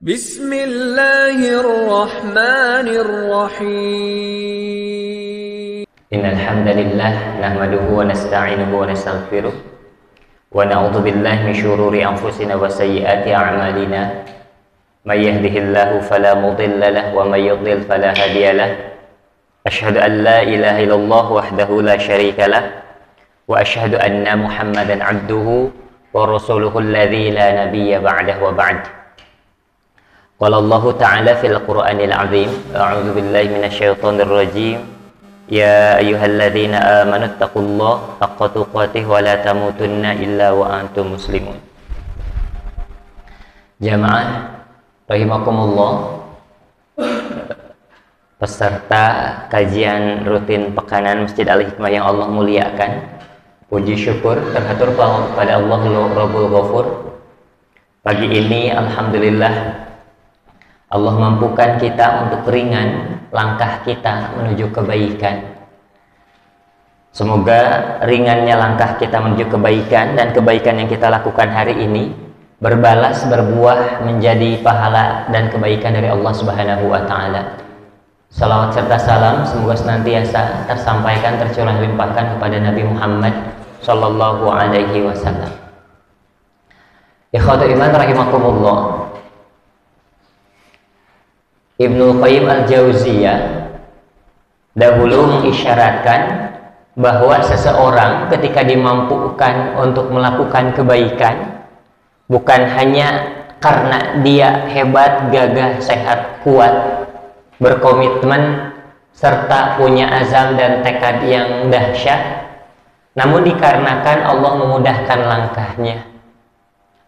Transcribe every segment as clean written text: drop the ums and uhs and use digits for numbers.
Bismillahirrahmanirrahim. Innal hamdalillah nahmaduhu wa nasta'inuhu wa nastaghfiruh wa na'udzu billahi min syururi anfusina wa sayyiati a'malina. May yahdihillahu fala mudilla lahu wa may yudlil fala hadiya lahu. Asyhadu an la ilaha illallah wahdahu la syarika lahu wa asyhadu anna Muhammadan 'abduhu wa rasuluhu alladzi la nabiyya ba'dahu wa ba'd. Qala Allah Ta'ala fil Qur'anil 'azim, a'udzu billahi minasyaitonir rajim. Ya ayyuhalladzina amanu taqullaha haqqa tuqatih wa la tamutunna illa wa antum muslimun. Jamaah rahimakumullah, peserta kajian rutin pekanan Masjid Al-Hikmah yang Allah muliakan, puji syukur terhatur kepada Allah Rabbul Ghafur. Pagi ini alhamdulillah Allah mampukan kita untuk ringan langkah kita menuju kebaikan. Semoga ringannya langkah kita menuju kebaikan dan kebaikan yang kita lakukan hari ini berbalas, berbuah menjadi pahala dan kebaikan dari Allah Subhanahu wa Ta'ala. Salawat serta salam semoga senantiasa tersampaikan, tercurah limpahkan kepada Nabi Muhammad Sallallahu Alaihi Wasallam. Ikhwatul iman rahimakumullah, Ibnu Qayyim Al-Jauziyah dahulu mengisyaratkan bahwa seseorang ketika dimampukan untuk melakukan kebaikan bukan hanya karena dia hebat, gagah, sehat, kuat, berkomitmen, serta punya azam dan tekad yang dahsyat, namun dikarenakan Allah memudahkan langkahnya,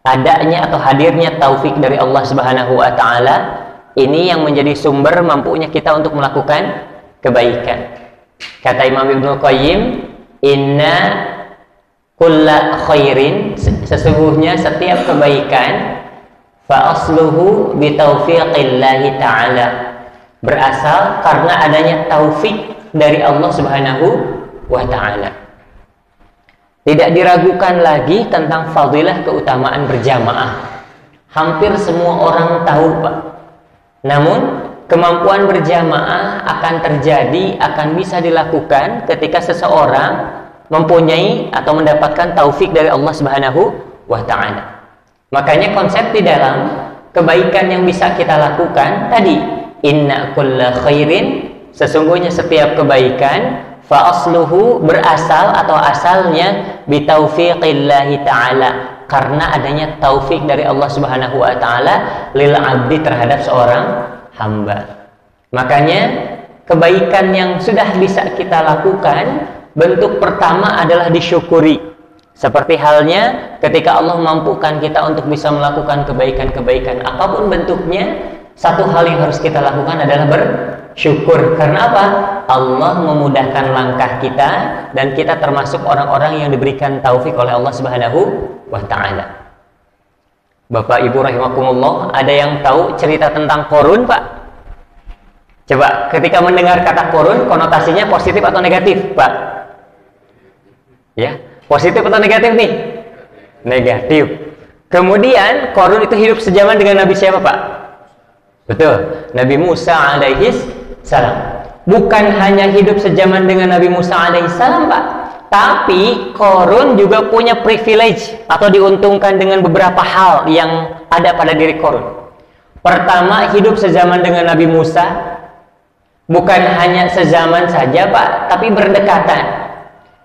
adanya atau hadirnya taufik dari Allah Subhanahu wa Ta'ala. Ini yang menjadi sumber mampunya kita untuk melakukan kebaikan. Kata Imam Ibnu Qayyim, inna kulla khairin, sesungguhnya setiap kebaikan, fa asluhu bi taufiqillahi ta'ala, berasal karena adanya taufik dari Allah Subhanahu wa Ta'ala. Tidak diragukan lagi tentang fadilah keutamaan berjamaah. Hampir semua orang tahu, Pak. Namun kemampuan berjamaah akan terjadi, akan bisa dilakukan ketika seseorang mempunyai atau mendapatkan taufik dari Allah Subhanahu wa Ta'ala. Makanya konsep di dalam kebaikan yang bisa kita lakukan tadi, inna kulla khairin, sesungguhnya setiap kebaikan, fa asluhu, berasal atau asalnya bi taufiqillahi ta'ala, karena adanya taufik dari Allah Subhanahu wa Ta'ala lil abdi, terhadap seorang hamba. Makanya kebaikan yang sudah bisa kita lakukan, bentuk pertama adalah disyukuri. Seperti halnya ketika Allah mampukan kita untuk bisa melakukan kebaikan-kebaikan apapun bentuknya, satu hal yang harus kita lakukan adalah bersyukur. Karena apa? Allah memudahkan langkah kita dan kita termasuk orang-orang yang diberikan taufik oleh Allah Subhanahu wa Ta'ala. Bapak Ibu rahimakumullah, ada yang tahu cerita tentang Qorun, Pak? Coba ketika mendengar kata Qorun, konotasinya positif atau negatif, Pak? Ya, positif atau negatif nih? Negatif. Kemudian Qorun itu hidup sejaman dengan Nabi siapa, Pak? Betul, Nabi Musa alaihi salam. Bukan hanya hidup sejaman dengan Nabi Musa alaihi salam, Pak, tapi Qorun juga punya privilege atau diuntungkan dengan beberapa hal yang ada pada diri Qorun. Pertama, hidup sezaman dengan Nabi Musa. Bukan hanya sezaman saja, Pak, tapi berdekatan.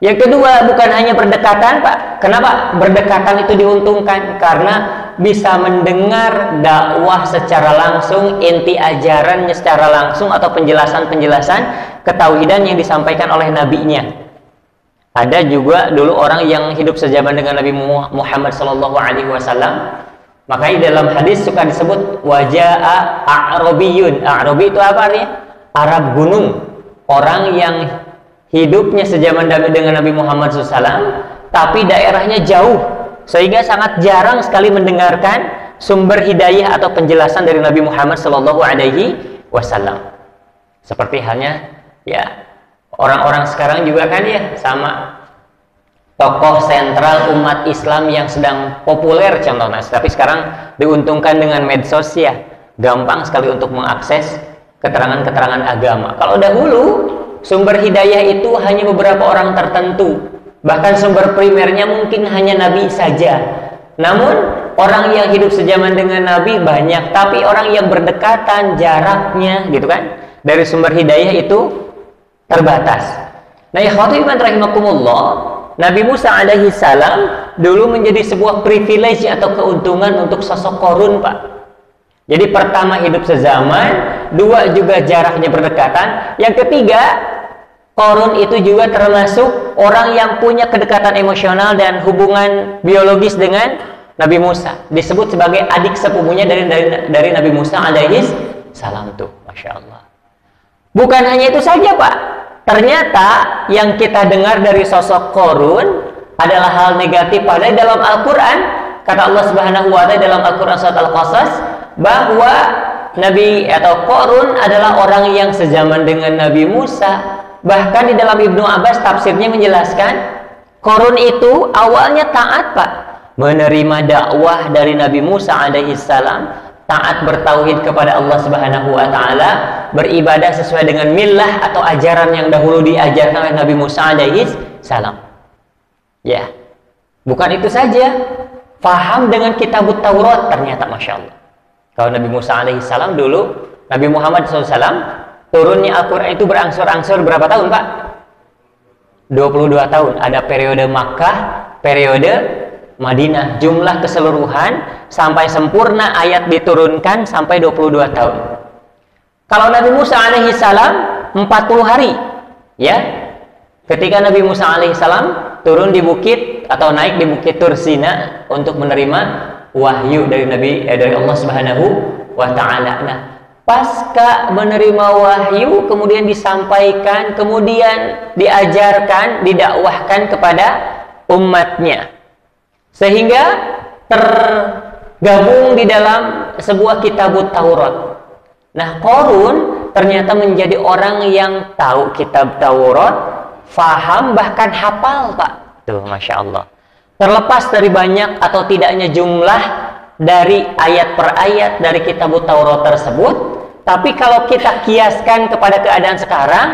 Yang kedua, bukan hanya berdekatan, Pak. Kenapa berdekatan itu diuntungkan? Karena bisa mendengar dakwah secara langsung, inti ajarannya secara langsung, atau penjelasan-penjelasan ketauhidan yang disampaikan oleh nabinya. Ada juga dulu orang yang hidup sejaman dengan Nabi Muhammad SAW. Makanya dalam hadis suka disebut waja'a a'rabiyun. A'rabi itu apa artinya? Arab gunung. Orang yang hidupnya sejaman dengan Nabi Muhammad SAW, tapi daerahnya jauh, sehingga sangat jarang sekali mendengarkan sumber hidayah atau penjelasan dari Nabi Muhammad SAW. Seperti halnya ya orang-orang sekarang juga kan ya, sama tokoh sentral umat Islam yang sedang populer contohnya, tapi sekarang diuntungkan dengan medsos ya. gampang sekali untuk mengakses keterangan-keterangan agama. Kalau dahulu sumber hidayah itu hanya beberapa orang tertentu, bahkan sumber primernya mungkin hanya Nabi saja. Namun orang yang hidup sejaman dengan Nabi banyak, tapi orang yang berdekatan jaraknya gitu kan dari sumber hidayah itu terbatas. Nah, ya iman rahimakumullah, Nabi Musa alaihi salam dulu menjadi sebuah privilege atau keuntungan untuk sosok Qarun, Pak. Jadi pertama hidup sezaman, dua juga jaraknya berdekatan, yang ketiga Qarun itu juga termasuk orang yang punya kedekatan emosional dan hubungan biologis dengan Nabi Musa, disebut sebagai adik sepupunya dari Nabi Musa alaihi salam tuh, masya Allah. Bukan hanya itu saja, Pak. Ternyata yang kita dengar dari sosok Qarun adalah hal negatif. Padahal dalam Al-Quran, kata Allah Subhanahu wa Ta'ala dalam Al-Quran surat Al-Qasas, bahwa Nabi atau Qarun adalah orang yang sezaman dengan Nabi Musa. Bahkan di dalam Ibnu Abbas tafsirnya menjelaskan, Qarun itu awalnya taat, Pak, menerima dakwah dari Nabi Musa alaihi salam, taat bertauhid kepada Allah Subhanahu wa Ta'ala, beribadah sesuai dengan millah atau ajaran yang dahulu diajarkan oleh Nabi Musa alaihi salam. Ya, bukan itu saja, faham dengan kitab Taurat ternyata, masya Allah. Kalau Nabi Musa alaihi salam dulu, Nabi Muhammad SAW turunnya Al-Quran itu berangsur-angsur berapa tahun, Pak? 22 tahun. Ada periode Makkah, periode Madinah. Jumlah keseluruhan sampai sempurna ayat diturunkan sampai 22 tahun. Kalau Nabi Musa alaihi salam 40 hari, ya. Ketika Nabi Musa alaihi salam turun di bukit atau naik di bukit Tur Sina untuk menerima wahyu dari dari Allah Subhanahu wa Ta'ala. Nah, pasca menerima wahyu kemudian disampaikan, kemudian diajarkan, didakwahkan kepada umatnya, sehingga tergabung di dalam sebuah kitab Taurat. Nah, Qarun ternyata menjadi orang yang tahu kitab Taurat, faham, bahkan hafal, Pak. Tuh, masya Allah. Terlepas dari banyak atau tidaknya jumlah dari ayat per ayat dari kitab Taurat tersebut, tapi kalau kita kiaskan kepada keadaan sekarang,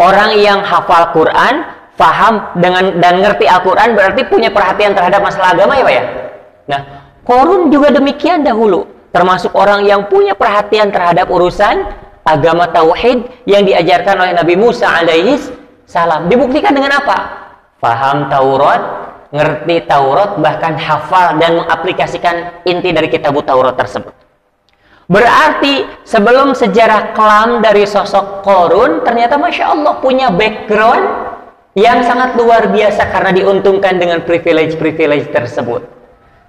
orang yang hafal Quran, faham dengan dan ngerti Al-Quran berarti punya perhatian terhadap masalah agama, ya Pak ya. Nah, Qarun juga demikian dahulu, termasuk orang yang punya perhatian terhadap urusan agama tauhid yang diajarkan oleh Nabi Musa alaihi salam. Dibuktikan dengan apa? Faham Taurat, ngerti Taurat, bahkan hafal dan mengaplikasikan inti dari kitab Taurat tersebut. Berarti sebelum sejarah kelam dari sosok Qarun, ternyata masya Allah punya background yang sangat luar biasa karena diuntungkan dengan privilege-privilege tersebut.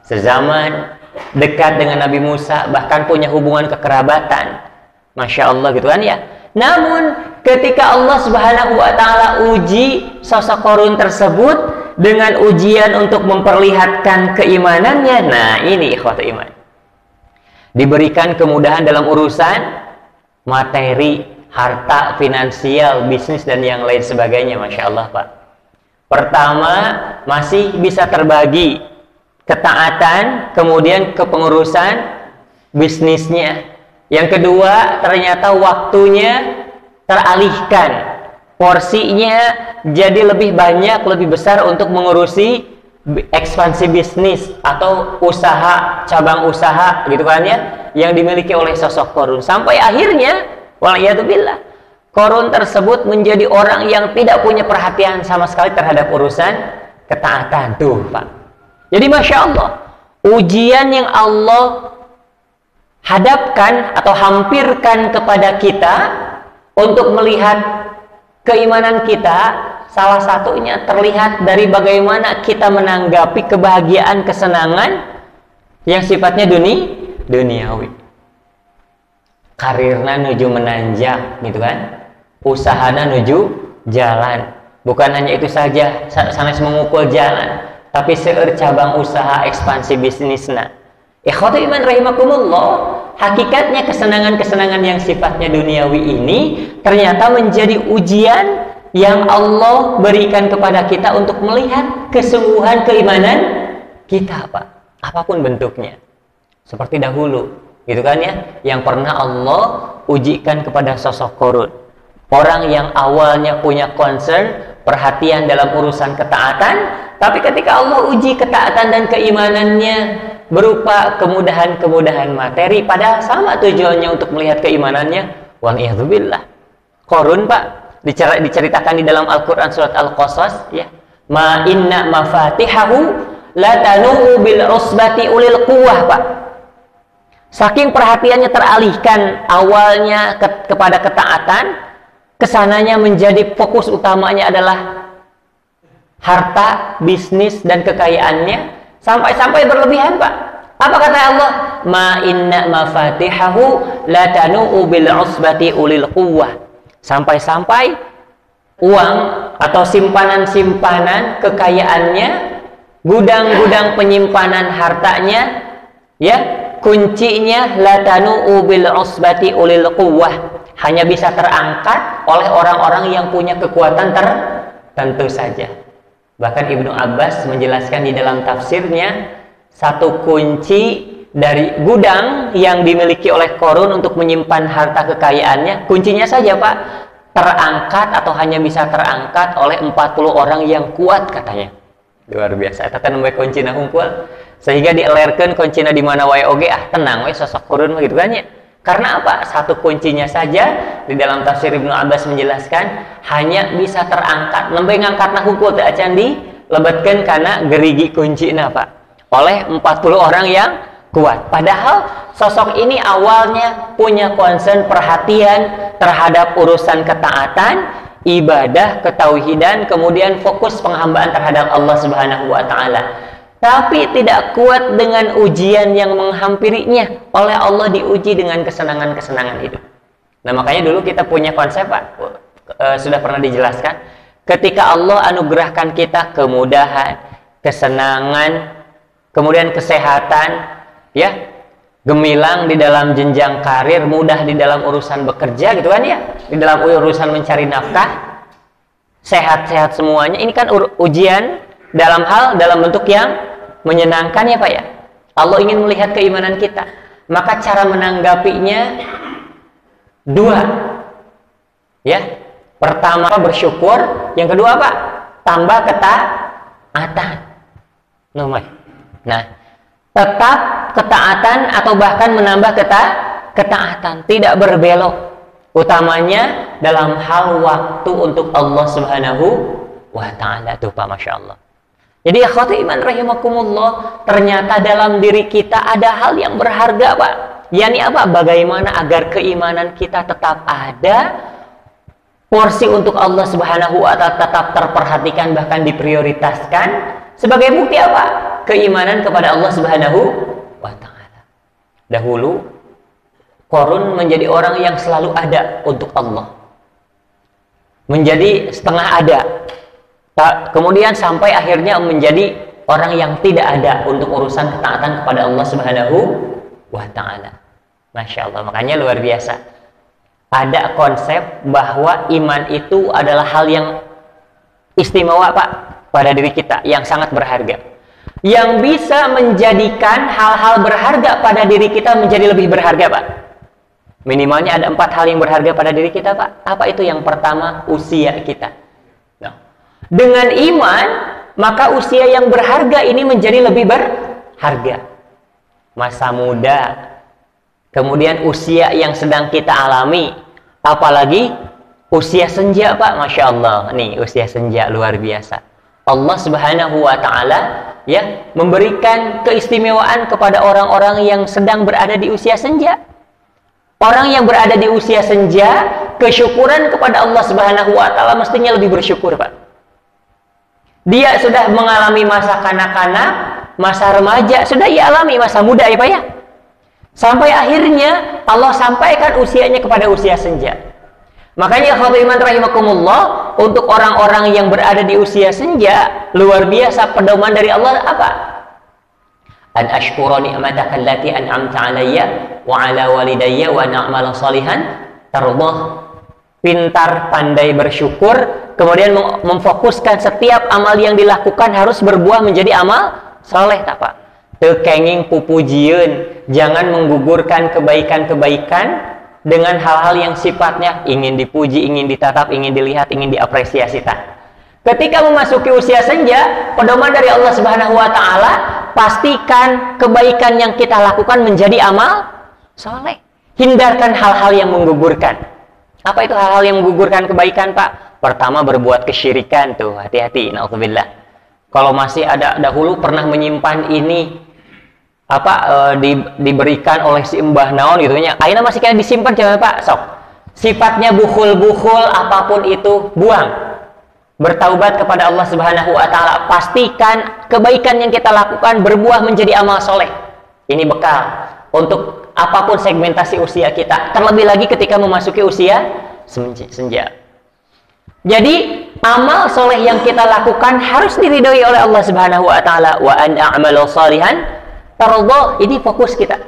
Sezaman, dekat dengan Nabi Musa, bahkan punya hubungan kekerabatan. Masya Allah gitu kan ya. Namun ketika Allah Subhanahu wa Ta'ala uji sosok Qarun tersebut dengan ujian untuk memperlihatkan keimanannya, nah ini ikhwatul iman, diberikan kemudahan dalam urusan materi, harta, finansial, bisnis, dan yang lain sebagainya. Masya Allah, Pak. Pertama, masih bisa terbagi ketaatan, kemudian kepengurusan bisnisnya. Yang kedua, ternyata waktunya teralihkan, porsinya jadi lebih banyak, lebih besar untuk mengurusi ekspansi bisnis atau usaha, cabang usaha gitu kan ya, yang dimiliki oleh sosok Qarun. Sampai akhirnya waliyadzubillah, Qarun tersebut menjadi orang yang tidak punya perhatian sama sekali terhadap urusan ketaatan tuh, Pak. Jadi masya Allah, ujian yang Allah hadapkan atau hampirkan kepada kita untuk melihat keimanan kita, salah satunya terlihat dari bagaimana kita menanggapi kebahagiaan, kesenangan yang sifatnya duniawi. Karirna nuju menanjak gitu kan, usahana nuju jalan. Bukan hanya itu saja, sanes mengukul jalan, tapi seueur cabang usaha, ekspansi bisnisna. Ikhwatul iman rahimakumullah, hakikatnya kesenangan-kesenangan yang sifatnya duniawi ini ternyata menjadi ujian yang Allah berikan kepada kita untuk melihat kesungguhan keimanan kita, Pak. Apapun bentuknya. Seperti dahulu, gitu kan ya, yang pernah Allah ujikan kepada sosok Qarun. Orang yang awalnya punya concern, perhatian dalam urusan ketaatan, tapi ketika Allah uji ketaatan dan keimanannya berupa kemudahan-kemudahan materi, padahal sama tujuannya untuk melihat keimanannya. Wal'iyadzubillah. Qarun Pak, diceritakan di dalam Al-Quran surat Al-Qasas ya, ma inna mafatihahu la tanu'u bil usbati ulil quwwah Pak. Saking perhatiannya teralihkan awalnya kepada ketaatan, kesananya menjadi fokus utamanya adalah harta, bisnis, dan kekayaannya, sampai-sampai berlebihan Pak. Apa kata Allah? Ma inna mafatihahu la tanu'u bil usbati ulil quwwah. Sampai-sampai uang atau simpanan-simpanan kekayaannya, gudang-gudang penyimpanan hartanya, ya, kuncinya la tanu'u bil usbati ulil quwwah, hanya bisa terangkat oleh orang-orang yang punya kekuatan tertentu saja. Bahkan Ibnu Abbas menjelaskan di dalam tafsirnya, satu kunci dari gudang yang dimiliki oleh Qarun untuk menyimpan harta kekayaannya, kuncinya saja Pak, terangkat atau hanya bisa terangkat oleh 40 orang yang kuat katanya. Luar biasa. Eta kan membaik kuncina hungkul, sehingga dielerkeun kuncina di mana wae oge, tenang we sosok Qarun gitu kan ya. Karena apa? Satu kuncinya saja di dalam tafsir Ibnu Abbas menjelaskan hanya bisa terangkat, nembe ngangkatna hungkul teh acan dilebetkeun kana gerigi kuncina Pak, oleh 40 orang yang kuat. Padahal sosok ini awalnya punya concern, perhatian terhadap urusan ketaatan, ibadah, ketauhidan, kemudian fokus penghambaan terhadap Allah Subhanahu wa taala. Tapi tidak kuat dengan ujian yang menghampirinya. Oleh Allah diuji dengan kesenangan-kesenangan hidup. Nah makanya dulu kita punya konsep Pak, sudah pernah dijelaskan, ketika Allah anugerahkan kita kemudahan, kesenangan, kemudian kesehatan, ya, gemilang di dalam jenjang karir, mudah di dalam urusan bekerja gitu kan ya, di dalam urusan mencari nafkah, sehat-sehat semuanya. Ini kan ujian dalam bentuk yang menyenangkan ya Pak ya. Allah ingin melihat keimanan kita, maka cara menanggapinya dua ya. Pertama bersyukur, yang kedua Pak, tambah ketaatan. Nah, tetap ketaatan atau bahkan menambah ketaatan, tidak berbelok, utamanya dalam hal waktu untuk Allah Subhanahu wa ta'ala tuh Pak, Masya Allah. Jadi akhwati iman rahimakumullah, ternyata dalam diri kita ada hal yang berharga Pak. Yani apa? Bagaimana agar keimanan kita tetap ada, porsi untuk Allah Subhanahu wa ta'ala tetap terperhatikan, bahkan diprioritaskan. Sebagai bukti apa? Keimanan kepada Allah Subhanahu wa ta'ala. Dahulu Qarun menjadi orang yang selalu ada untuk Allah, menjadi setengah ada, kemudian sampai akhirnya menjadi orang yang tidak ada untuk urusan ketaatan kepada Allah Subhanahu wa ta'ala. Masya Allah, makanya luar biasa. Ada konsep bahwa iman itu adalah hal yang istimewa Pak pada diri kita, yang sangat berharga, yang bisa menjadikan hal-hal berharga pada diri kita menjadi lebih berharga Pak. Minimalnya ada 4 hal yang berharga pada diri kita Pak. Apa itu? Yang pertama, usia kita. Dengan iman, maka usia yang berharga ini menjadi lebih berharga. Masa muda, kemudian usia yang sedang kita alami, apalagi usia senja Pak, Masya Allah. Nih usia senja luar biasa. Allah Subhanahu wa ta'ala ya memberikan keistimewaan kepada orang-orang yang sedang berada di usia senja. Orang yang berada di usia senja, kesyukuran kepada Allah Subhanahu wa ta'ala mestinya lebih bersyukur Pak. Dia sudah mengalami masa kanak-kanak, masa remaja, sudah ia alami masa muda ya Pak ya. Sampai akhirnya Allah sampaikan usianya kepada usia senja. Makanya akhwati iman rahimakumullah, untuk orang-orang yang berada di usia senja, luar biasa pedoman dari Allah apa? An ashkura ni'mataka allati an'amta alayya wa ala walidayya wa na'mal salihan tardah. Pintar, pandai bersyukur, kemudian memfokuskan setiap amal yang dilakukan harus berbuah menjadi amal saleh tak Pak. teu kenging pupujieun, jangan menggugurkan kebaikan-kebaikan dengan hal-hal yang sifatnya ingin dipuji, ingin ditatap, ingin dilihat, ingin diapresiasi. Ketika memasuki usia senja, pedoman dari Allah Subhanahu wa taala, pastikan kebaikan yang kita lakukan menjadi amal soleh. Hindarkan hal-hal yang menggugurkan. Apa itu hal-hal yang menggugurkan kebaikan, Pak? Pertama, berbuat kesyirikan tuh, hati-hati, naudzubillah. Kalau masih ada dahulu pernah menyimpan ini diberikan oleh si mbah naon gitu nya, ayeuna masih kena disimpan jangan Pak, sok. Sifatnya bukhul-bukhul apapun itu buang. Bertaubat kepada Allah Subhanahu wa taala, pastikan kebaikan yang kita lakukan berbuah menjadi amal soleh. Ini bekal untuk apapun segmentasi usia kita, terlebih lagi ketika memasuki usia senja. Jadi amal soleh yang kita lakukan harus diridhoi oleh Allah Subhanahu wa taala. Wa an a'malu shalihan taradha, ini fokus kita.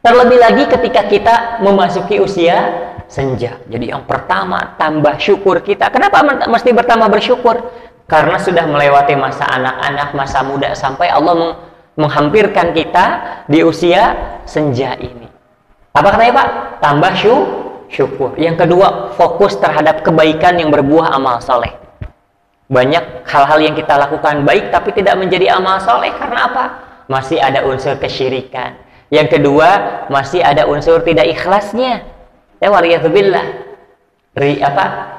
Terlebih lagi ketika kita memasuki usia senja. Jadi yang pertama, tambah syukur kita. Kenapa mesti bertambah bersyukur? Karena sudah melewati masa anak-anak, masa muda, sampai Allah menghampirkan kita di usia senja ini. Apa katanya Pak? Tambah syukur. Yang kedua, fokus terhadap kebaikan yang berbuah amal soleh. Banyak hal-hal yang kita lakukan baik tapi tidak menjadi amal soleh. Karena apa? Masih ada unsur kesyirikan. Yang kedua, masih ada unsur tidak ikhlasnya. Waliyadzubillah.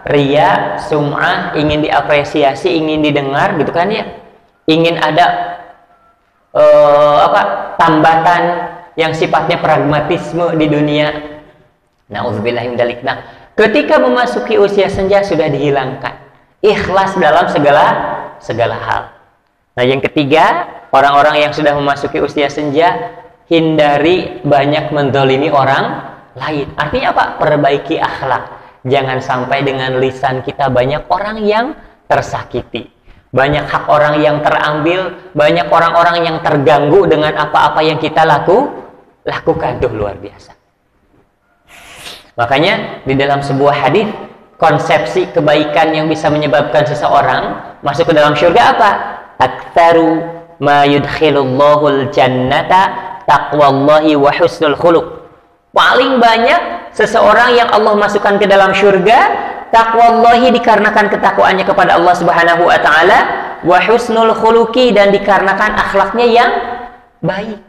Riya, sum'ah, ingin diapresiasi, ingin didengar gitu kan ya. Ingin ada tambatan yang sifatnya pragmatisme di dunia. Na'udzubillahi min dzalik. Nah, ketika memasuki usia senja sudah dihilangkan ikhlas dalam segala hal. Nah, yang ketiga, orang-orang yang sudah memasuki usia senja, hindari banyak menzalimi orang lain. Artinya apa? Perbaiki akhlak. Jangan sampai dengan lisan kita banyak orang yang tersakiti, banyak hak orang yang terambil, banyak orang-orang yang terganggu dengan apa-apa yang kita lakukan. Tuh luar biasa. Makanya di dalam sebuah hadis, konsepsi kebaikan yang bisa menyebabkan seseorang masuk ke dalam surga apa? Aktsaru ma yudkhilullahul jannata taqwallahi wa husnul khuluq. Paling banyak seseorang yang Allah masukkan ke dalam surga, taqwallahi dikarenakan ketakwaannya kepada Allah Subhanahu wa taala, wa husnul khuluqi dan dikarenakan akhlaknya yang baik.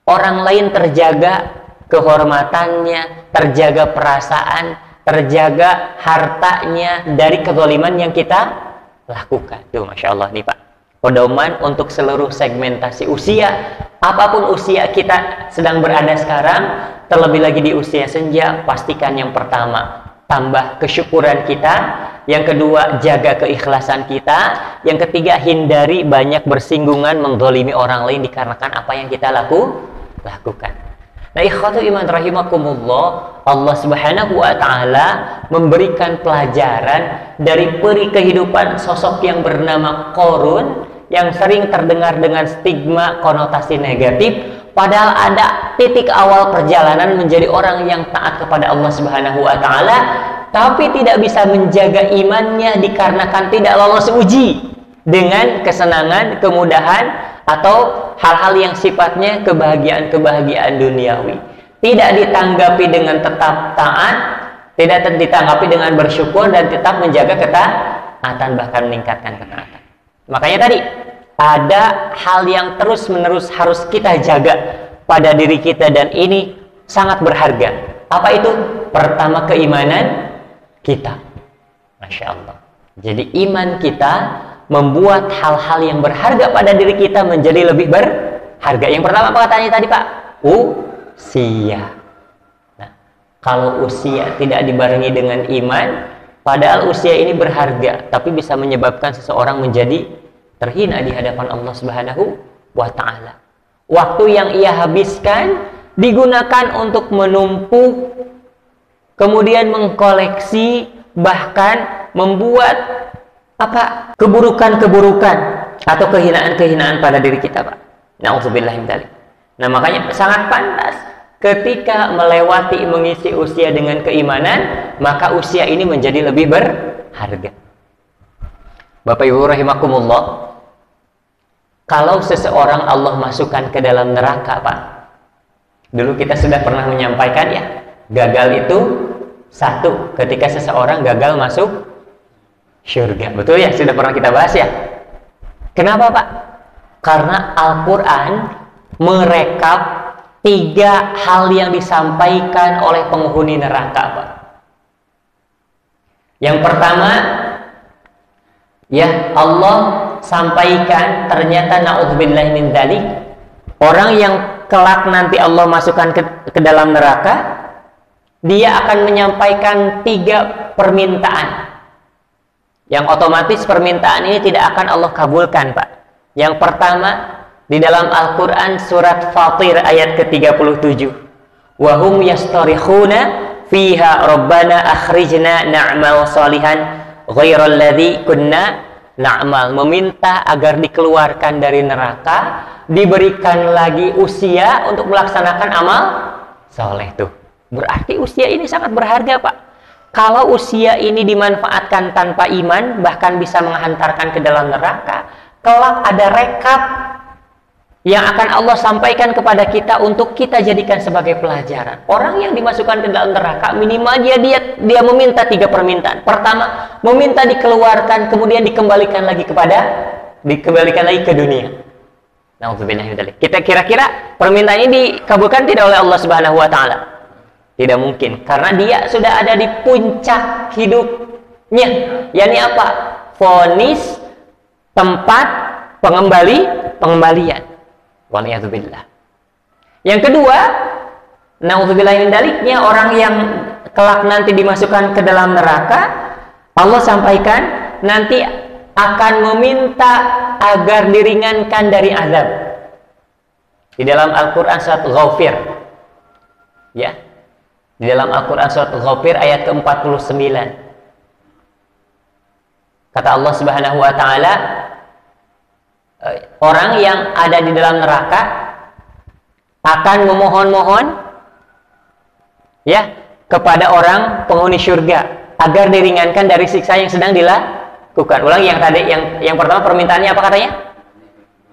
Orang lain terjaga kehormatannya, terjaga perasaan, terjaga hartanya dari kezaliman yang kita lakukan. Tuh, Masya Allah nih Pak. Pedoman untuk seluruh segmentasi usia, apapun usia kita sedang berada sekarang, terlebih lagi di usia senja, pastikan yang pertama, tambah kesyukuran kita. Yang kedua, jaga keikhlasan kita. Yang ketiga, hindari banyak bersinggungan menzalimi orang lain dikarenakan apa yang kita lakukan. Nah, ikhwatul iman rahimakumullah, Allah Subhanahu wa taala memberikan pelajaran dari peri kehidupan sosok yang bernama Qarun yang sering terdengar dengan stigma konotasi negatif, padahal ada titik awal perjalanan menjadi orang yang taat kepada Allah Subhanahu wa taala, tapi tidak bisa menjaga imannya dikarenakan tidak lolos uji dengan kesenangan, kemudahan, atau hal-hal yang sifatnya kebahagiaan duniawi. Tidak ditanggapi dengan tetap taat, tidak ditanggapi dengan bersyukur, dan tetap menjaga ketaatan, bahkan meningkatkan ketaatan. Makanya tadi ada hal yang terus-menerus harus kita jaga pada diri kita, dan ini sangat berharga. Apa itu? Pertama, keimanan kita. Masya Allah. Jadi iman kita membuat hal-hal yang berharga pada diri kita menjadi lebih berharga. Yang pertama apa katanya tadi Pak? Usia. Nah, kalau usia tidak dibarengi dengan iman, padahal usia ini berharga, tapi bisa menyebabkan seseorang menjadi terhina di hadapan Allah Subhanahu wa ta'ala. Waktu yang ia habiskan digunakan untuk menumpuk, kemudian mengkoleksi, bahkan membuat keburukan-keburukan atau kehinaan-kehinaan pada diri kita, Pak. Na'udzubillahi min dzalik. Nah, makanya sangat pantas ketika melewati mengisi usia dengan keimanan, maka usia ini menjadi lebih berharga. Bapak Ibu rahimakumullah, Kalau seseorang Allah masukkan ke dalam neraka, Pak, dulu kita sudah pernah menyampaikan ya, gagal itu satu ketika seseorang gagal masuk syurga. Betul ya, sudah pernah kita bahas ya. Kenapa, Pak? Karena Al-Quran merekap 3 hal yang disampaikan oleh penghuni neraka, Pak. Yang pertama, ya Allah sampaikan ternyata na'udzubillahi min dzalik, orang yang kelak nanti Allah masukkan ke dalam neraka, dia akan menyampaikan 3 permintaan yang otomatis permintaan ini tidak akan Allah kabulkan, Pak. Yang pertama, di dalam Al-Quran surat Fatir ayat ke-37, wahum yastarikhuna fiha rabbana akhrijna na'mal salihan ghairal ladzi kunna na'mal, meminta agar dikeluarkan dari neraka, diberikan lagi usia untuk melaksanakan amal soleh. Tuh, berarti usia ini sangat berharga, Pak. Kalau usia ini dimanfaatkan tanpa iman, bahkan bisa menghantarkan ke dalam neraka. Kelak ada rekap yang akan Allah sampaikan kepada kita untuk kita jadikan sebagai pelajaran. Orang yang dimasukkan ke dalam neraka, minimal dia meminta 3 permintaan. Pertama, meminta dikeluarkan, kemudian dikembalikan lagi ke dunia. Kita kira-kira permintaan ini dikabulkan tidak oleh Allah Subhanahu wa taala? Tidak mungkin, karena dia sudah ada di puncak hidupnya. yakni apa? Vonis, tempat pengembalian. Waliyadzubillah. Yang kedua, naudzubillahi min daliknya, orang yang kelak nanti dimasukkan ke dalam neraka, Allah sampaikan nanti akan meminta agar diringankan dari azab. Di dalam Al-Quran surat Ghafir, ya, di dalam Al-Quran surat Ghafir ayat ke-49, kata Allah Subhanahu wa taala, orang yang ada di dalam neraka akan memohon-mohon ya kepada orang penghuni surga agar diringankan dari siksa yang sedang dilakukan. Ulangi yang tadi, yang pertama permintaannya apa katanya?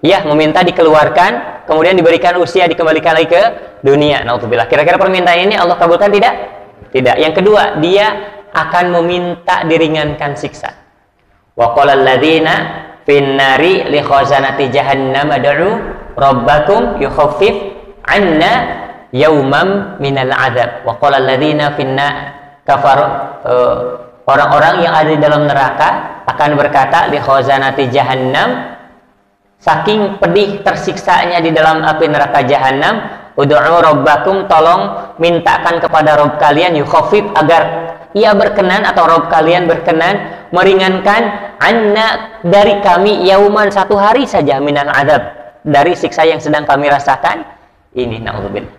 Ya, meminta dikeluarkan, kemudian diberikan usia, dikembalikan lagi ke dunia. Naudzubillah. Kira-kira permintaan ini Allah kabulkan tidak? Tidak. Yang kedua, dia akan meminta diringankan siksa. Wa qala alladziina fin nari li khazanati jahannam ad'u rabbakum yukhaffif 'anna yawman minal 'adzab. Wa qala alladziina finna kafaru, orang-orang yang ada di dalam neraka akan berkata li khazanati jahannam, saking pedih tersiksanya di dalam api neraka jahanam, ud'u rabbakum, tolong mintakan kepada Rabb kalian, yukhaffif, agar ia berkenan atau Rabb kalian berkenan meringankan anna, dari kami, yauman, 1 hari saja, minal adab, dari siksa yang sedang kami rasakan ini. Na'udzubillah,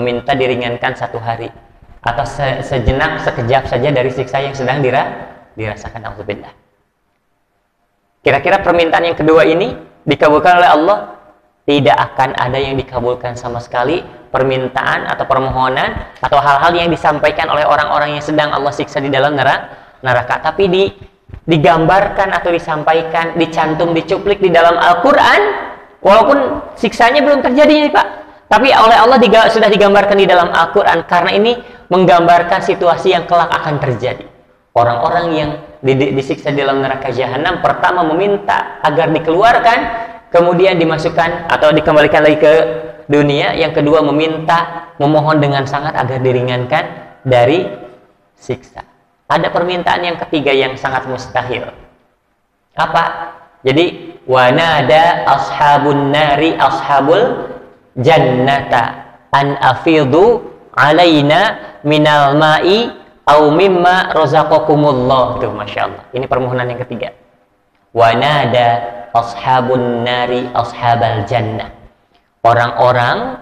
meminta diringankan 1 hari atau sejenak, sekejap saja dari siksa yang sedang dirasakan. Na'udzubillah. Kira-kira permintaan yang kedua ini dikabulkan oleh Allah? Tidak akan ada yang dikabulkan sama sekali permintaan atau permohonan atau hal-hal yang disampaikan oleh orang-orang yang sedang Allah siksa di dalam neraka. Tapi digambarkan atau disampaikan, dicantum, dicuplik di dalam Al-Quran, walaupun siksanya belum terjadi, Pak, tapi oleh Allah sudah digambarkan di dalam Al-Quran, karena ini menggambarkan situasi yang kelak akan terjadi. Orang-orang yang disiksa di dalam neraka jahanam, pertama meminta agar dikeluarkan, kemudian dimasukkan atau dikembalikan lagi ke dunia. Yang kedua, memohon dengan sangat agar diringankan dari siksa. Ada permintaan yang ketiga yang sangat mustahil. Apa? Jadi, wa nada ashabun nari ashabul jannata an afidu alaina minal ma'i au mimma razaqakumullah. Tuh, Masya Allah, ini permohonan yang ketiga. Wa nada ashabun nari ashabal jannah, orang-orang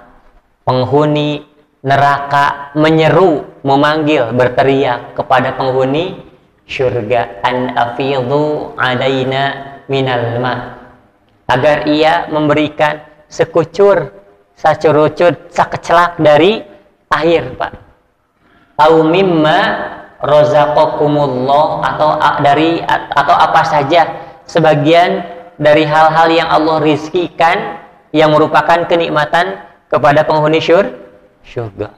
penghuni neraka menyeru, memanggil, berteriak kepada penghuni syurga, an afidhu alaina minal ma, agar ia memberikan sekucur, sacurucut, sakecelak dari air, Pak. Au mimma razaqakumullah, atau apa saja sebagian dari hal-hal yang Allah rizkikan yang merupakan kenikmatan kepada penghuni syurga.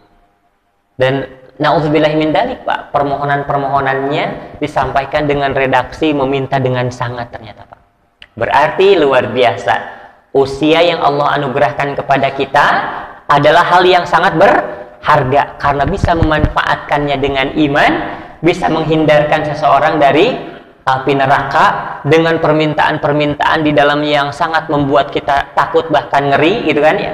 Dan na'udzubillahi min dzalik, Pak, permohonan-permohonannya disampaikan dengan redaksi meminta dengan sangat ternyata, Pak. Berarti luar biasa. Usia yang Allah anugerahkan kepada kita adalah hal yang sangat berharga karena bisa memanfaatkannya dengan iman, bisa menghindarkan seseorang dari api neraka dengan permintaan-permintaan di dalam yang sangat membuat kita takut bahkan ngeri gitu kan ya.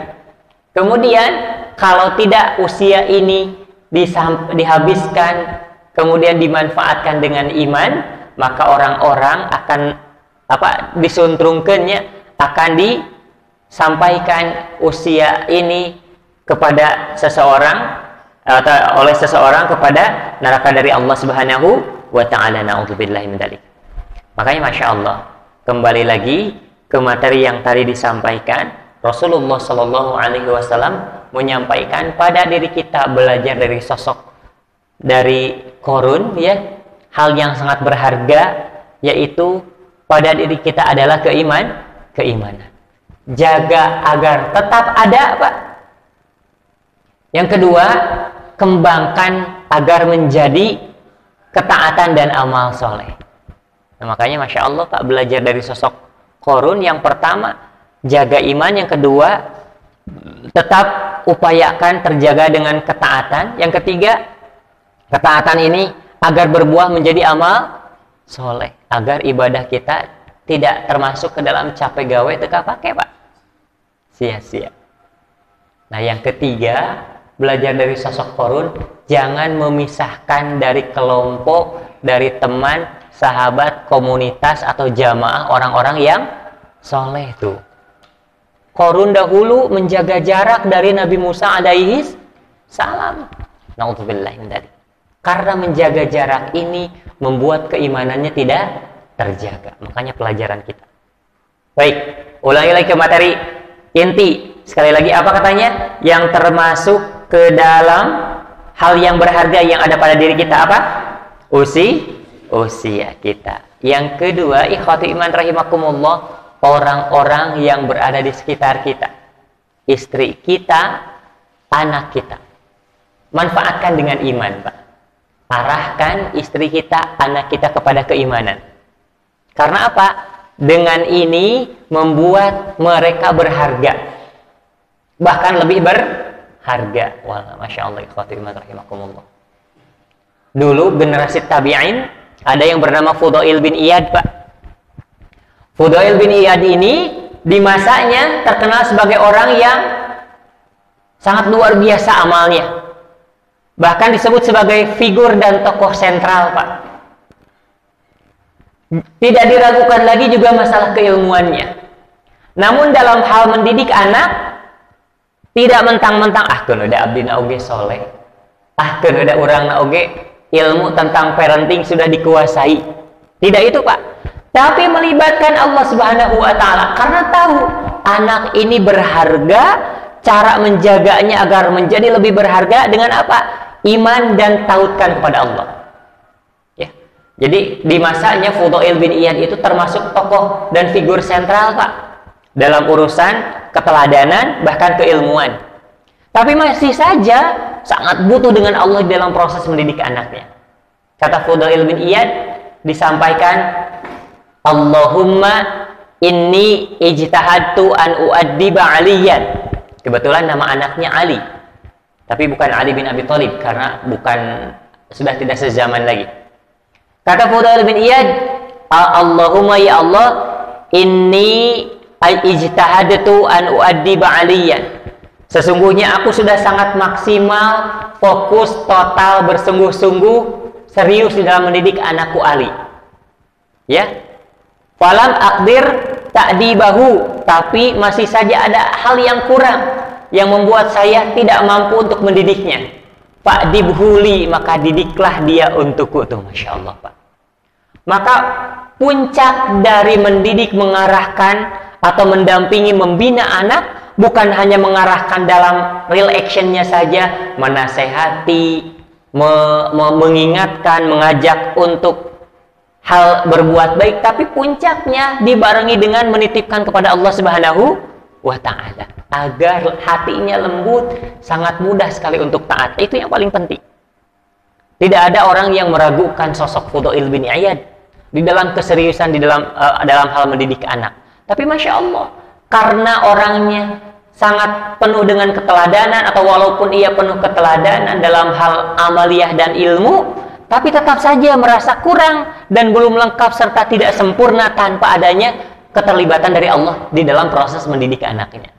Kemudian kalau tidak usia ini dihabiskan kemudian dimanfaatkan dengan iman, maka orang-orang akan disuntrungkannya, akan disampaikan usia ini kepada seseorang atau oleh seseorang kepada neraka dari Allah Subhanahu wa ta'ala. Na'udzubillahi min dzalik. Makanya Masya Allah, kembali lagi ke materi yang tadi disampaikan, Rasulullah Shallallahu Alaihi Wasallam menyampaikan pada diri kita belajar dari sosok dari Qarun, ya, hal yang sangat berharga, yaitu pada diri kita adalah keimanan. Jaga agar tetap ada, Pak. Yang kedua, kembangkan agar menjadi ketaatan dan amal soleh. Nah, makanya Masya Allah, Pak, belajar dari sosok Qarun. Yang pertama, jaga iman. Yang kedua, tetap upayakan terjaga dengan ketaatan. Yang ketiga, ketaatan ini agar berbuah menjadi amal soleh, agar ibadah kita tidak termasuk ke dalam capek gawe teka pakai, Pak, sia-sia. Nah, yang ketiga, belajar dari sosok Qarun, jangan memisahkan dari kelompok, dari teman, sahabat, komunitas, atau jamaah orang-orang yang soleh tuh. Qarun dahulu menjaga jarak dari Nabi Musa alaihi salam. Na'udzubillahi min dzalik. Karena menjaga jarak ini membuat keimanannya tidak terjaga. Makanya pelajaran kita. Baik, ulangi lagi ke materi inti. Sekali lagi, apa katanya? Yang termasuk ke dalam hal yang berharga yang ada pada diri kita apa? Usia kita. Yang kedua, ikhwati iman rahimakumullah, orang-orang yang berada di sekitar kita, istri kita, anak kita. Manfaatkan dengan iman, Pak. Arahkan istri kita, anak kita kepada keimanan. Karena apa? Dengan ini membuat mereka berharga, bahkan lebih berharga. Wah, Masya Allah, ikhwati iman rahimakumullah. Dulu generasi tabi'in ada yang bernama Fudail bin Iyad, Pak. Fudail bin Iyad ini di masanya terkenal sebagai orang yang sangat luar biasa amalnya. Bahkan disebut sebagai figur dan tokoh sentral, Pak. Tidak diragukan lagi juga masalah keilmuannya. Namun dalam hal mendidik anak, tidak mentang-mentang kan udah abdi na oge soleh, kan udah urang na oge ilmu tentang parenting sudah dikuasai. Tidak itu, Pak. Tapi melibatkan Allah Subhanahu wa ta'ala karena tahu anak ini berharga, cara menjaganya agar menjadi lebih berharga dengan apa? Iman dan tautkan kepada Allah. Ya. Jadi di masanya Fudail bin Iyad itu termasuk tokoh dan figur sentral, Pak, dalam urusan keteladanan bahkan keilmuan. Tapi masih saja sangat butuh dengan Allah dalam proses mendidik anaknya. Kata Fudail bin Iyad, disampaikan, Allahumma inni ijtahadtu an uaddiba Aliyan. Kebetulan nama anaknya Ali, tapi bukan Ali bin Abi Thalib karena sudah tidak sezaman lagi. Kata Fudail bin Iyad, Allahumma ya Allah, inni ijtahadtu an uaddiba Aliyan. Sesungguhnya aku sudah sangat maksimal, fokus, total, bersungguh-sungguh, serius di dalam mendidik anakku Ali. Ya. Falam aqdir ta'dibahu, tapi masih saja ada hal yang kurang yang membuat saya tidak mampu untuk mendidiknya. Fa'dibhuli, maka didiklah dia untukku. Tuh, Masya Allah, Pak. Maka puncak dari mendidik, mengarahkan atau mendampingi, membina anak bukan hanya mengarahkan dalam real actionnya saja, menasehati, mengingatkan, mengajak untuk hal berbuat baik, tapi puncaknya dibarengi dengan menitipkan kepada Allah Subhanahu wa ta'ala agar hatinya lembut, sangat mudah sekali untuk taat. Itu yang paling penting. Tidak ada orang yang meragukan sosok Fudail bin Iyad di dalam keseriusan di dalam hal mendidik anak. Tapi Masya Allah, karena orangnya sangat penuh dengan keteladanan, atau walaupun ia penuh keteladanan dalam hal amaliyah dan ilmu, tapi tetap saja merasa kurang dan belum lengkap serta tidak sempurna tanpa adanya keterlibatan dari Allah di dalam proses mendidik anaknya.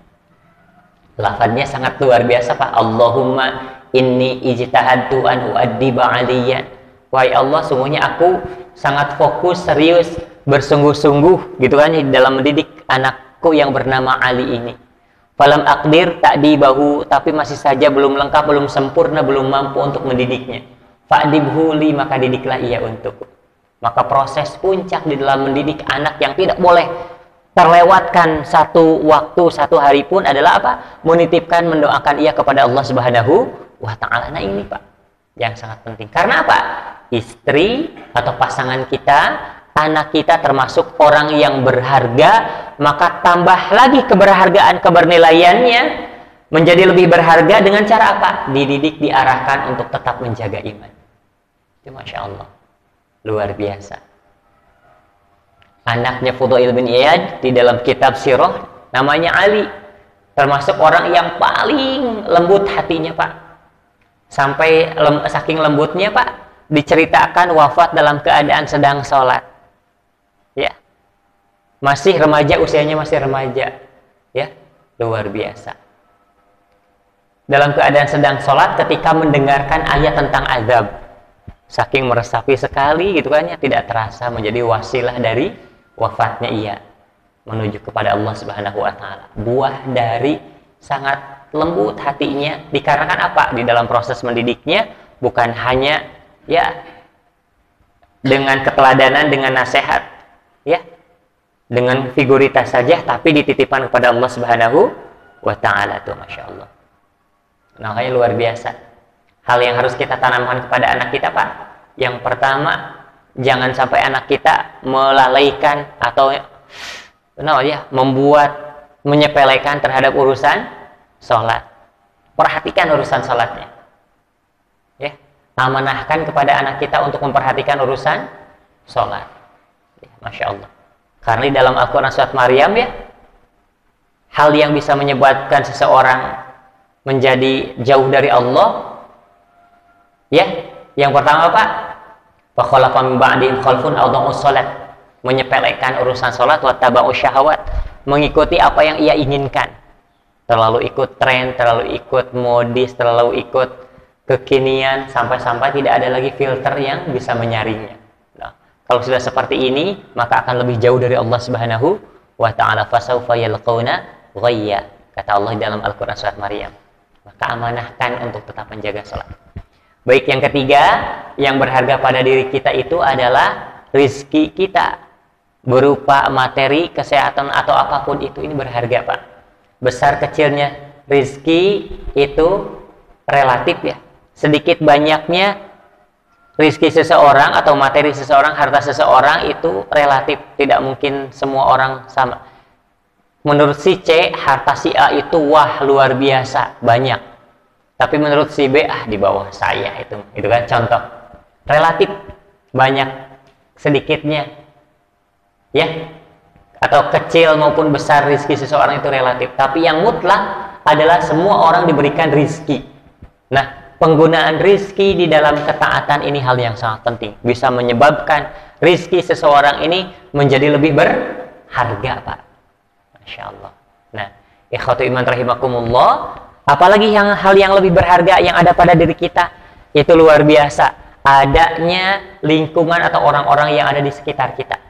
Lafadznya sangat luar biasa, Pak. Allahumma inni ijtahadtu an uaddiba aliyan. Wahai Allah, sungguhnya aku sangat fokus, serius, bersungguh-sungguh gitu kan di dalam mendidik anakku yang bernama Ali ini. Falam aqdir ta'dibahu, tapi masih saja belum lengkap, belum sempurna, belum mampu untuk mendidiknya. Fa'dibhu li, maka didiklah ia untukku. Maka proses puncak di dalam mendidik anak yang tidak boleh terlewatkan satu waktu, satu hari pun adalah apa? Menitipkan, mendoakan ia kepada Allah Subhanahu wa ta'ala. Nah ini Pak, yang sangat penting. Karena apa? Istri atau pasangan kita, anak kita termasuk orang yang berharga, maka tambah lagi keberhargaan, kebernilaiannya menjadi lebih berharga dengan cara apa? Dididik, diarahkan untuk tetap menjaga iman. Itu Masya Allah, luar biasa. Anaknya Fudail bin Iyad di dalam kitab sirah namanya Ali, termasuk orang yang paling lembut hatinya Pak. Sampai saking lembutnya Pak, diceritakan wafat dalam keadaan sedang sholat. Ya, masih remaja, usianya masih remaja. Ya, luar biasa. Dalam keadaan sedang sholat ketika mendengarkan ayat tentang azab, saking meresapi sekali gitu kan ya, tidak terasa menjadi wasilah dari wafatnya ia menuju kepada Allah Subhanahu wa ta'ala. Buah dari sangat lembut hatinya, dikarenakan apa? Di dalam proses mendidiknya bukan hanya ya dengan keteladanan, dengan nasihat, ya dengan figuritas saja, tapi dititipkan kepada Allah Subhanahu wa ta'ala. Tuh Masya Allah. Makanya luar biasa. Hal yang harus kita tanamkan kepada anak kita Pak. Yang pertama, jangan sampai anak kita melalaikan atau membuat, menyepelekan terhadap urusan sholat. Perhatikan urusan sholatnya. Ya, amanahkan kepada anak kita untuk memperhatikan urusan sholat. Ya, Masya Allah. Karena di dalam Al-Quran surat Maryam ya, hal yang bisa menyebabkan seseorang menjadi jauh dari Allah, ya, yang pertama Pak, fakhalafa min ba'dihim khalfun adha'us shalat, menyepelekan urusan salat, wa taba'us syahawat, mengikuti apa yang ia inginkan, terlalu ikut tren, terlalu ikut modis, terlalu ikut kekinian, sampai-sampai tidak ada lagi filter yang bisa menyaringnya. Nah, kalau sudah seperti ini, maka akan lebih jauh dari Allah Subhanahu wa ta'ala. Fasawfa yalqawna ghayya, kata Allah di dalam Al-Quran surat Maryam. Maka amanahkan untuk tetap menjaga sholat. Baik, yang ketiga yang berharga pada diri kita itu adalah rizki kita, berupa materi, kesehatan atau apapun itu. Ini berharga Pak. Besar kecilnya rizki itu relatif ya. Sedikit banyaknya rizki seseorang atau materi seseorang, harta seseorang itu relatif. Tidak mungkin semua orang sama. Menurut si C, harta si A itu wah luar biasa, banyak. Tapi menurut si B, di bawah saya itu kan contoh. Relatif, banyak sedikitnya. Ya. Atau kecil maupun besar rizki seseorang itu relatif. Tapi yang mutlak adalah semua orang diberikan rizki. Nah, penggunaan rizki di dalam ketaatan ini hal yang sangat penting. Bisa menyebabkan rizki seseorang ini menjadi lebih berharga Pak. Masya Allah. Nah, ikhwatu iman rahimakumullah, apalagi hal yang lebih berharga yang ada pada diri kita, itu luar biasa, adanya lingkungan atau orang-orang yang ada di sekitar kita.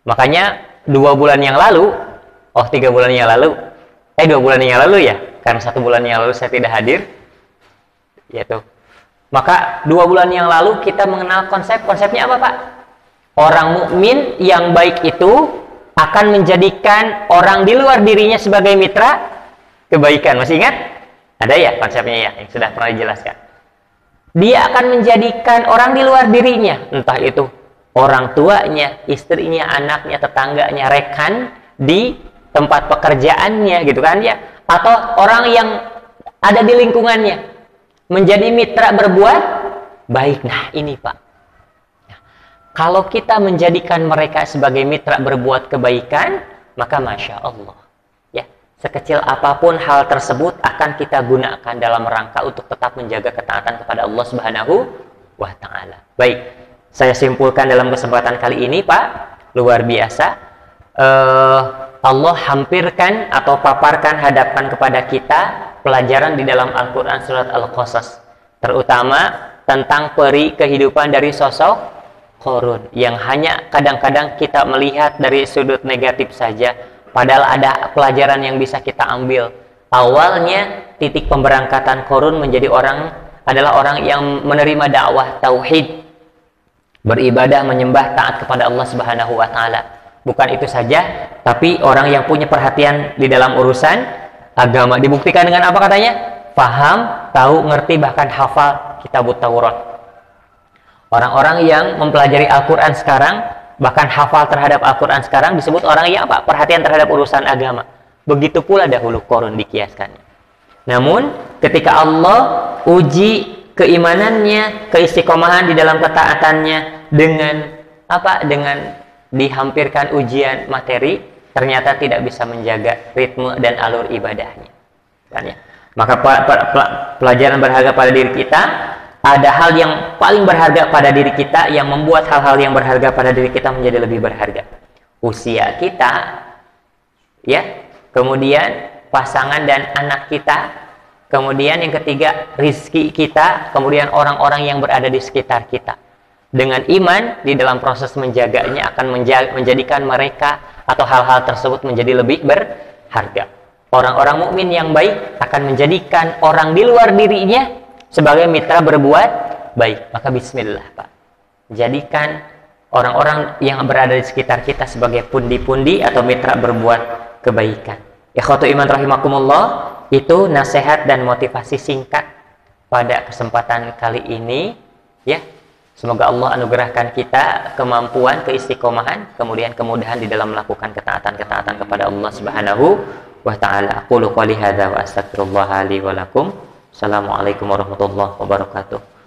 Makanya 2 bulan yang lalu, 3 bulan yang lalu, 2 bulan yang lalu ya, karena 1 bulan yang lalu saya tidak hadir, yaitu. Maka 2 bulan yang lalu kita mengenal konsepnya apa Pak? Orang mukmin yang baik itu akan menjadikan orang di luar dirinya sebagai mitra kebaikan. Masih ingat? Ada ya konsepnya ya, yang sudah pernah dijelaskan. Dia akan menjadikan orang di luar dirinya, entah itu orang tuanya, istrinya, anaknya, tetangganya, rekan di tempat pekerjaannya gitu kan ya, atau orang yang ada di lingkungannya, menjadi mitra berbuat baik. Nah ini Pak, kalau kita menjadikan mereka sebagai mitra berbuat kebaikan, maka Masya Allah ya, sekecil apapun hal tersebut akan kita gunakan dalam rangka untuk tetap menjaga ketaatan kepada Allah Subhanahu wa Ta'ala. Baik, saya simpulkan dalam kesempatan kali ini Pak, luar biasa. Allah hampirkan atau paparkan, hadapkan kepada kita pelajaran di dalam Al-Quran surat Al-Qasas, terutama tentang peri kehidupan dari sosok Qarun yang hanya kadang-kadang kita melihat dari sudut negatif saja, padahal ada pelajaran yang bisa kita ambil. Awalnya titik pemberangkatan Qarun menjadi adalah orang yang menerima dakwah tauhid, beribadah, menyembah, taat kepada Allah Subhanahu wa Ta'ala. Bukan itu saja, tapi orang yang punya perhatian di dalam urusan agama. Dibuktikan dengan apa katanya? Paham, tahu, ngerti, bahkan hafal kitabut Taurat. Orang-orang yang mempelajari Al-Quran sekarang, bahkan hafal terhadap Al-Quran sekarang, disebut orang yang apa? Perhatian terhadap urusan agama. Begitu pula dahulu Qarun dikiaskannya. Namun, ketika Allah uji keimanannya, keistiqomahan di dalam ketaatannya dengan apa? Dengan dihampirkan ujian materi, ternyata tidak bisa menjaga ritme dan alur ibadahnya. Kan ya? Maka pelajaran berharga pada diri kita, ada hal yang paling berharga pada diri kita yang membuat hal-hal yang berharga pada diri kita menjadi lebih berharga. Usia kita, ya, kemudian pasangan dan anak kita, kemudian yang ketiga rizki kita, kemudian orang-orang yang berada di sekitar kita. Dengan iman di dalam proses menjaganya akan menjadikan mereka atau hal-hal tersebut menjadi lebih berharga. Orang-orang mukmin yang baik akan menjadikan orang di luar dirinya sebagai mitra berbuat baik. Maka bismillah Pak, jadikan orang-orang yang berada di sekitar kita sebagai pundi-pundi atau mitra berbuat kebaikan. Ikhwatu iman rahimakumullah, itu nasihat dan motivasi singkat pada kesempatan kali ini ya. Semoga Allah anugerahkan kita kemampuan, keistiqomahan, kemudian kemudahan di dalam melakukan ketaatan-ketaatan kepada Allah Subhanahu wa Ta'ala. Aqulu qouli hadza wa astaghfirullah li wa lakum. Assalamualaikum warahmatullahi wabarakatuh.